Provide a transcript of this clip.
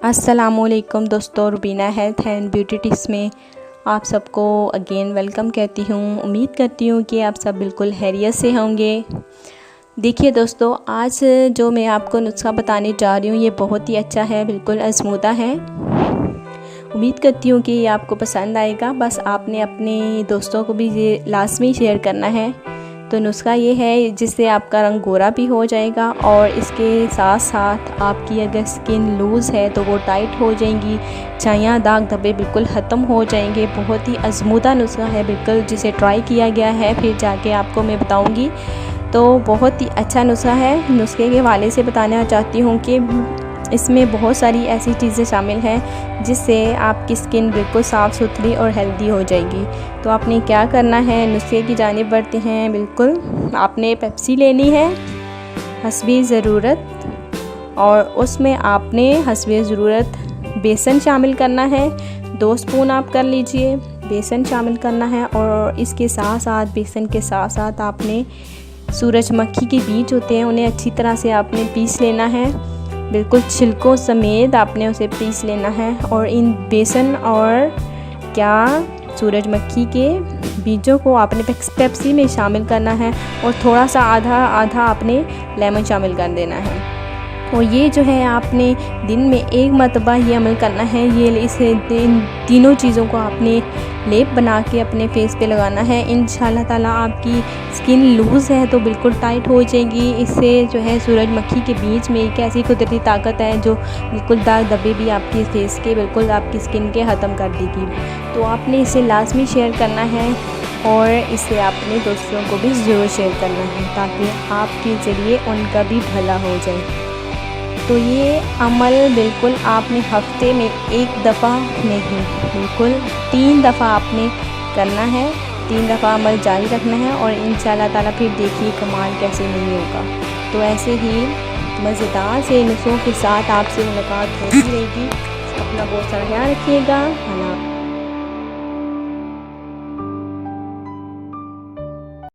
अस्सलामुअलैकुम दोस्तों, Rubina health and beauty tips में आप सबको अगेन वेलकम कहती हूँ। उम्मीद करती हूँ कि आप सब बिल्कुल खैरियत से होंगे। देखिए दोस्तों, आज जो मैं आपको नुस्खा बताने जा रही हूँ ये बहुत ही अच्छा है, बिल्कुल आजमूदा है। उम्मीद करती हूँ कि ये आपको पसंद आएगा। बस आपने अपने दोस्तों को भी ये लाजमी शेयर करना है। तो नुस्खा ये है जिससे आपका रंग गोरा भी हो जाएगा और इसके साथ साथ आपकी अगर स्किन लूज़ है तो वो टाइट हो जाएंगी, छाइयाँ दाग धब्बे बिल्कुल ख़त्म हो जाएंगे। बहुत ही आजमूदा नुस्खा है बिल्कुल, जिसे ट्राई किया गया है, फिर जाके आपको मैं बताऊंगी। तो बहुत ही अच्छा नुस्खा है। नुस्खे के हवाले से बताना चाहती हूँ कि इसमें बहुत सारी ऐसी चीज़ें शामिल हैं जिससे आपकी स्किन बिल्कुल साफ़ सुथरी और हेल्दी हो जाएगी। तो आपने क्या करना है, नुस्खे की जानिब बढ़ते हैं। बिल्कुल आपने पेप्सी लेनी है हस्बे ज़रूरत, और उसमें आपने हस्बे ज़रूरत बेसन शामिल करना है। 2 स्पून आप कर लीजिए, बेसन शामिल करना है। और इसके साथ साथ बेसन के साथ साथ आपने सूरजमुखी के बीज होते हैं, उन्हें अच्छी तरह से आपने पीस लेना है। बिल्कुल छिलकों समेत आपने उसे पीस लेना है। और इन बेसन और सूरजमुखी के बीजों को आपने पेप्सी में शामिल करना है और थोड़ा सा आधा आधा आपने लेमन शामिल कर देना है। और ये जो है आपने दिन में 1 मरतबा ये अमल करना है। ये इसे तीनों चीज़ों को आपने लेप बना के अपने फेस पे लगाना है। इंशाल्लाह ताला आपकी स्किन लूज़ है तो बिल्कुल टाइट हो जाएगी। इससे जो है सूरजमुखी के बीज में एक ऐसी कुदरती ताकत है जो बिल्कुल दाग धब्बे भी आपकी फेस के बिल्कुल आपकी स्किन के ख़त्म कर देगी। तो आपने इसे लाजमी शेयर करना है और इसे अपने दोस्तों को भी ज़रूर शेयर करना है ताकि आपके ज़रिए उनका भी भला हो जाए। तो ये अमल बिल्कुल आपने हफ्ते में 1 दफ़ा नहीं, बिल्कुल 3 दफ़ा आपने करना है। 3 दफ़ा अमल जारी रखना है और इंशाल्लाह ताला फिर देखिए कमाल कैसे नहीं होगा। तो ऐसे ही मज़ेदार से नुस्खों के साथ आपसे मुलाकात होती रहेगी। अपना बहुत सारा ख्याल रखिएगा।